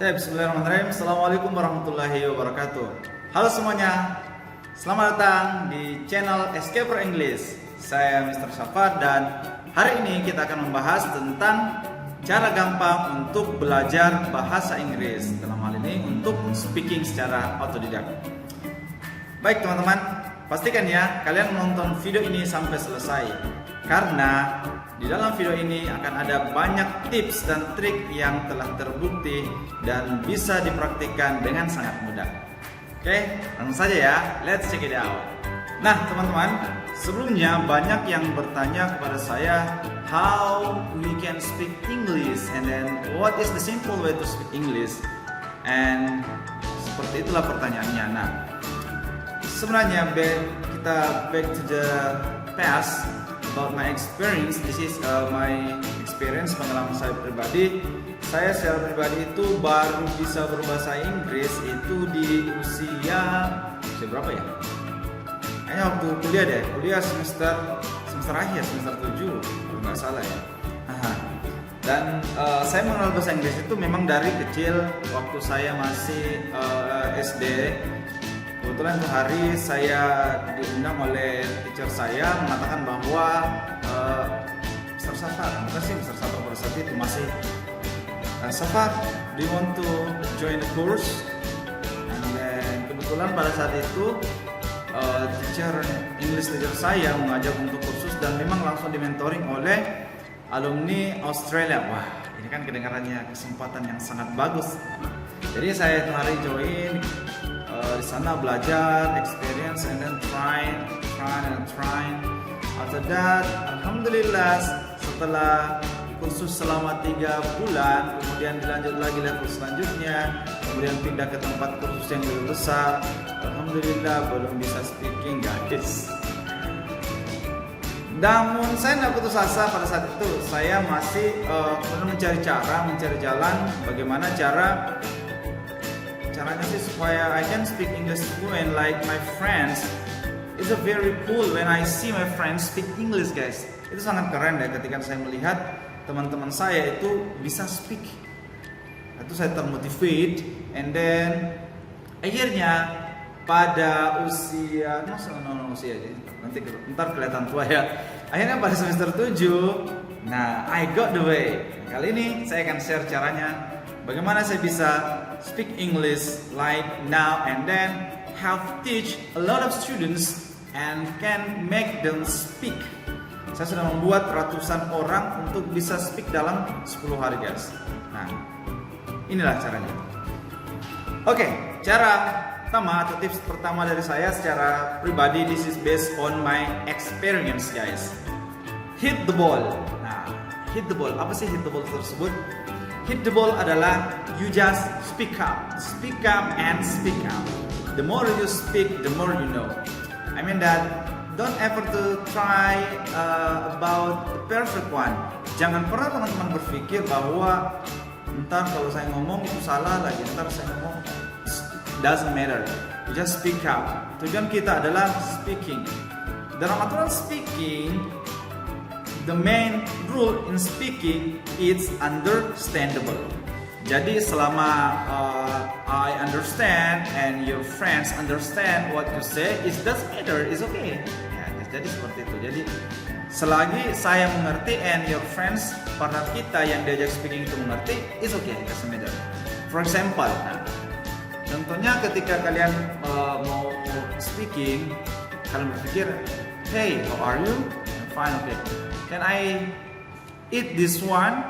Bismillahirrahmanirrahim. Assalamualaikum warahmatullahi wabarakatuh. Halo semuanya, selamat datang di channel Escaper English. Saya Mr. Safar dan hari ini kita akan membahas tentang cara gampang untuk belajar bahasa Inggris. Dalam hal ini untuk speaking secara otodidak. Baik teman-teman, pastikan ya kalian menonton video ini sampai selesai, karena di dalam video ini akan ada banyak tips dan trik yang telah terbukti dan bisa dipraktikkan dengan sangat mudah. Oke, langsung saja ya, let's check it out. Nah teman-teman, sebelumnya banyak yang bertanya kepada saya, how we can speak English and then what is the simple way to speak English, and seperti itulah pertanyaannya. Nah, sebenarnya kita back to the past about my experience. This is my experience, pengalaman saya pribadi. Saya secara pribadi itu baru bisa berbahasa Inggris itu di usia berapa ya? Kayaknya waktu kuliah deh, kuliah semester akhir, semester 7 kalau nggak salah ya. Dan saya mengenal bahasa Inggris itu memang dari kecil, waktu saya masih SD. Kebetulan itu hari saya diundang oleh teacher saya mengatakan bahwa Mr. Safar, makasih Mr. Safar pada saat itu masih Safar, do you want to join the course? And then kebetulan pada saat itu English teacher saya mengajak untuk kursus dan memang langsung dimentoring oleh alumni Australia. Wah, ini kan kedengarannya kesempatan yang sangat bagus. Jadi saya itu hari join. Di sana belajar, experience, and then try. After that, alhamdulillah, setelah kursus selama 3 bulan, kemudian dilanjut lagi level selanjutnya, kemudian pindah ke tempat kursus yang lebih besar. Alhamdulillah belum bisa speaking, guys. Namun saya tidak putus asa pada saat itu. Saya masih mencari jalan bagaimana caranya sih supaya I can speak English fluent like my friends. It's a very cool when I see my friends speak English, guys. Itu sangat keren deh ketika saya melihat teman-teman saya itu bisa speak. Itu saya termotivate, and then akhirnya pada usia nanti ntar kelihatan tua ya. Akhirnya pada semester 7, nah I got the way. Kali ini saya akan share caranya bagaimana saya bisa speak English like now and then, have teach a lot of students and can make them speak. Saya sudah membuat ratusan orang untuk bisa speak dalam 10 hari, guys. Nah, inilah caranya. Oke, cara pertama atau tips pertama dari saya secara pribadi, this is based on my experience, guys. Hit the ball. Nah, hit the ball. Apa sih hit the ball tersebut? Hit the ball adalah you just speak up and speak out. The more you speak, the more you know. I mean that don't ever to try about the perfect one. Jangan pernah teman-teman berpikir bahwa ntar kalau saya ngomong itu salah lagi, ntar saya ngomong doesn't matter. You just speak out. Tujuan kita adalah speaking. Dalam aturan speaking, the main rule in speaking is understandable. Jadi selama I understand and your friends understand what you say, it doesn't matter, it's okay. Ya, jadi seperti itu. Jadi selagi saya mengerti and your friends, partner kita yang diajak speaking itu mengerti, it's okay, it doesn't matter. For example, contohnya ketika kalian mau speaking, kalian berpikir, hey, how are you? I'm fine, okay. Can I eat this one?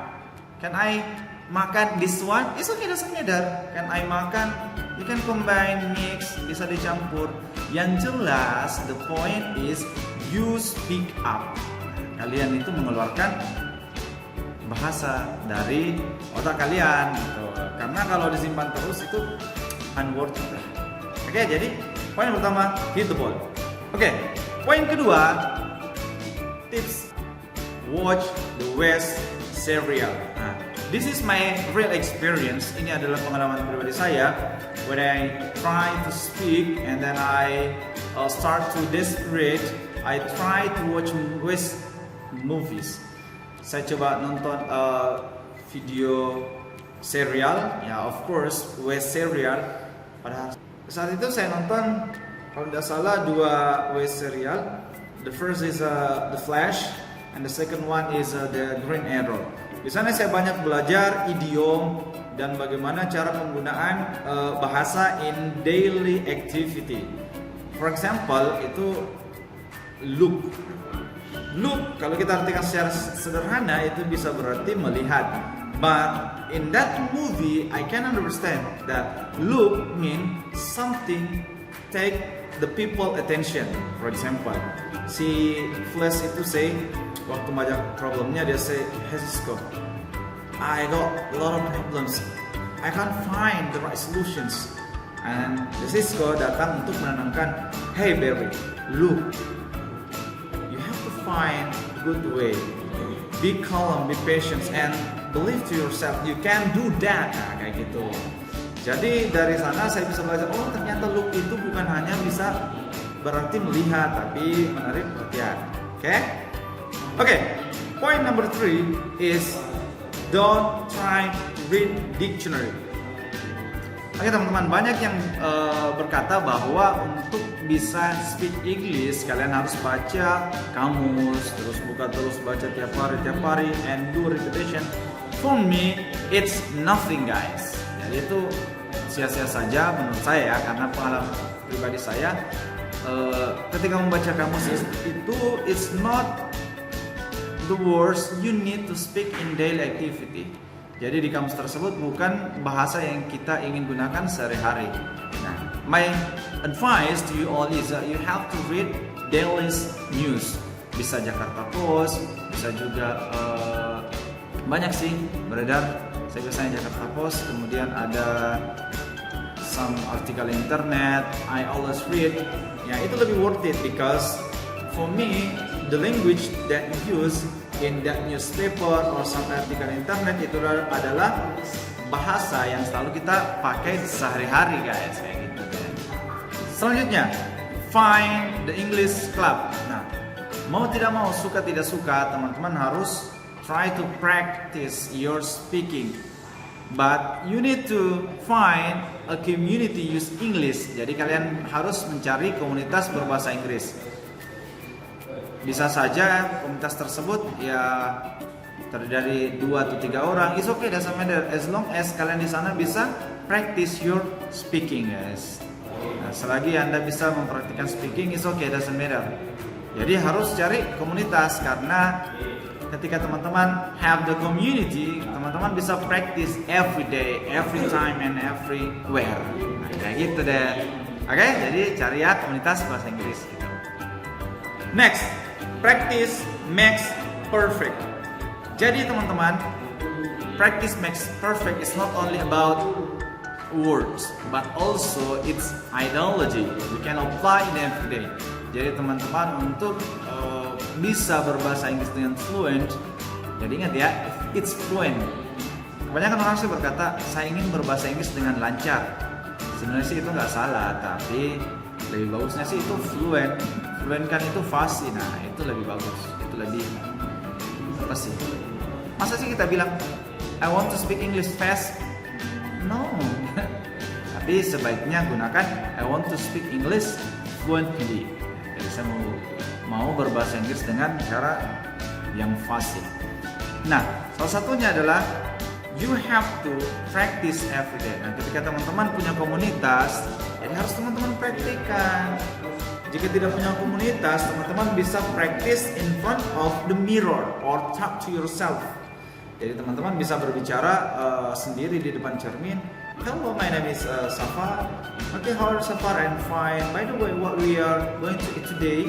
Can I makan this one? It's okay, doesn't matter. Can I makan? You can combine, mix, bisa dicampur. Yang jelas, the point is you speak up. Kalian itu mengeluarkan bahasa dari otak kalian gitu. Karena kalau disimpan terus itu unworth it. Oke, jadi poin pertama, hit the ball. Oke, poin kedua, tips watch the West serial. Nah, this is my real experience. Ini adalah pengalaman pribadi saya. When I try to speak and then I start to desperate, I try to watch West movies. Saya coba nonton video serial, ya of course West serial. Pada saat itu saya nonton kalau tidak salah 2 West serial. The first is The Flash, and the second one is The Green Arrow. Di sana saya banyak belajar idiom dan bagaimana cara penggunaan bahasa in daily activity. For example, itu look. Look kalau kita artikan secara sederhana itu bisa berarti melihat. But in that movie I can understand that look mean something take the people attention. For example, si Flash itu say waktu banyak problemnya dia say, "Hey Cisco, I got a lot of problems. I can't find the right solutions." And the Cisco datang untuk menenangkan, "Hey Barry, look. You have to find a good way. Be calm, be patient, and believe to yourself. You can do that." Nah, kayak gitu. Jadi dari sana saya bisa belajar, oh ternyata look itu bukan hanya bisa berarti melihat, tapi menarik perhatian. Oke. Point number 3 is don't try to read dictionary. Oke teman-teman, banyak yang berkata bahwa untuk bisa speak English kalian harus baca kamus, terus baca tiap hari and do repetition. For me, it's nothing guys. Jadi itu sia-sia saja menurut saya, karena pengalaman pribadi saya ketika membaca kamus itu it's not the words you need to speak in daily activity. Jadi di kamus tersebut bukan bahasa yang kita ingin gunakan sehari-hari. Nah, my advice to you all is that you have to read daily news. Bisa Jakarta Post, bisa juga banyak sih beredar. Saya biasanya Jakarta Post, kemudian ada some artikel internet. I always read. Ya itu lebih worth it because for me the language that you use in that newspaper or some artikel internet itu adalah bahasa yang selalu kita pakai sehari-hari guys, kayak gitu ya. Selanjutnya, find the English club. Nah, mau tidak mau, suka tidak suka, teman-teman harus try to practice your speaking. But you need to find a community use English. Jadi kalian harus mencari komunitas berbahasa Inggris. Bisa saja komunitas tersebut ya terdiri dari 2 atau 3 orang. It's okay, doesn't matter as long as kalian di sana bisa practice your speaking guys. Nah, selagi Anda bisa mempraktikkan speaking, it's okay, doesn't matter. Jadi harus cari komunitas, karena ketika teman-teman have the community, teman-teman bisa practice every day, every time and everywhere. Nah, kayak gitu deh. Oke, jadi cari ya komunitas bahasa Inggris gitu. Next, practice makes perfect. Jadi teman-teman, practice makes perfect is not only about words, but also its ideology. You can apply in every day. Jadi teman-teman untuk bisa berbahasa Inggris dengan fluent, jadi ingat ya, it's fluent. Kebanyakan orang sih berkata, saya ingin berbahasa Inggris dengan lancar. Sebenarnya sih itu nggak salah, tapi lebih bagusnya sih itu fluent. Fluent kan itu fasih, nah itu lebih bagus, itu lebih apa sih? Masa sih kita bilang I want to speak English fast? No. Tapi sebaiknya gunakan I want to speak English fluently. Jadi saya mau berbahasa Inggris dengan cara yang fasih. Nah, salah satunya adalah you have to practice every day. Nah, ketika teman-teman punya komunitas, jadi harus teman-teman praktikkan. Jika tidak punya komunitas, teman-teman bisa practice in front of the mirror or talk to yourself. Jadi teman-teman bisa berbicara sendiri di depan cermin. Hello, my name is Safar. Okay, how are you, Safar? I'm fine. By the way, what we are going to eat today?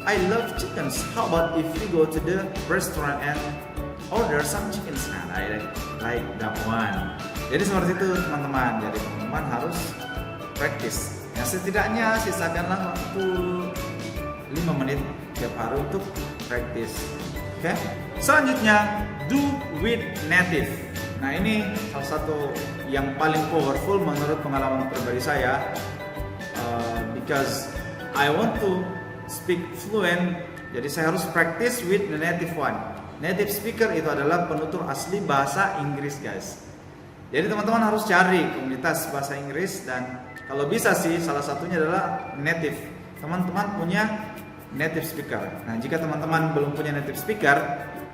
I love chickens. How about if we go to the restaurant and order some chickens? Nah, like that one. Jadi seperti itu teman-teman. Jadi teman-teman harus practice. Ya setidaknya sisakanlah waktu 5 menit tiap hari untuk practice. Oke? Selanjutnya, do with native. Nah ini salah satu yang paling powerful menurut pengalaman pribadi saya, because I want to speak fluent, jadi saya harus practice with the native one. Native speaker itu adalah penutur asli bahasa Inggris, guys. Jadi teman-teman harus cari komunitas bahasa Inggris, dan kalau bisa sih salah satunya adalah native. Teman-teman punya native speaker. Nah, jika teman-teman belum punya native speaker,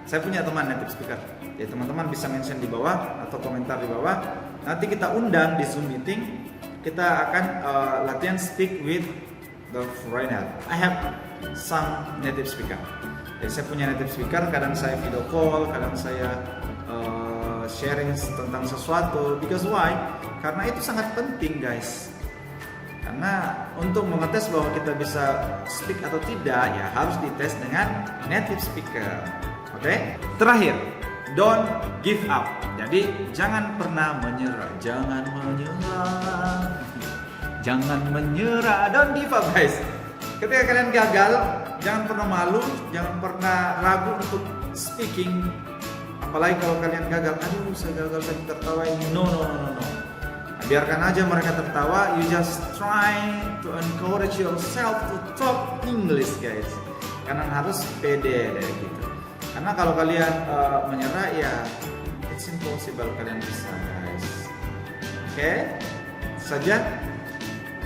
saya punya teman native speaker. Jadi teman-teman bisa mention di bawah atau komentar di bawah. Nanti kita undang di Zoom meeting. Kita akan latihan speak with the foreigner. I have some native speaker. Jadi saya punya native speaker. Kadang saya video call, kadang saya sharing tentang sesuatu. Because why? Karena itu sangat penting, guys. Karena untuk mengetes bahwa kita bisa speak atau tidak, ya harus dites dengan native speaker. Oke? Terakhir, don't give up. Jadi jangan pernah menyerah. Jangan menyerah. Jangan menyerah. Don't give up, guys. Ketika kalian gagal, jangan pernah malu, jangan pernah ragu untuk speaking. Apalagi kalau kalian gagal, aduh saya gagal, saya tertawain. No. Biarkan aja mereka tertawa. You just try to encourage yourself to talk English, guys. Karena harus pede kayak gitu. Karena kalau kalian menyerah, ya it's impossible kalian bisa, guys. Oke, saja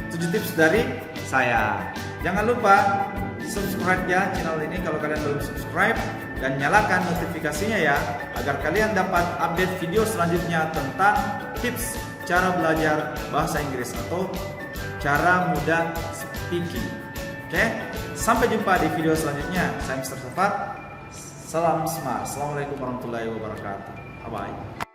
7 tips dari saya. Jangan lupa subscribe ya channel ini kalau kalian belum subscribe, dan nyalakan notifikasinya ya, agar kalian dapat update video selanjutnya tentang tips cara belajar bahasa Inggris atau cara mudah speaking. Oke, sampai jumpa di video selanjutnya. Saya Mr. Safar. Salam smart. Assalamualaikum warahmatullahi wabarakatuh. Bye bye.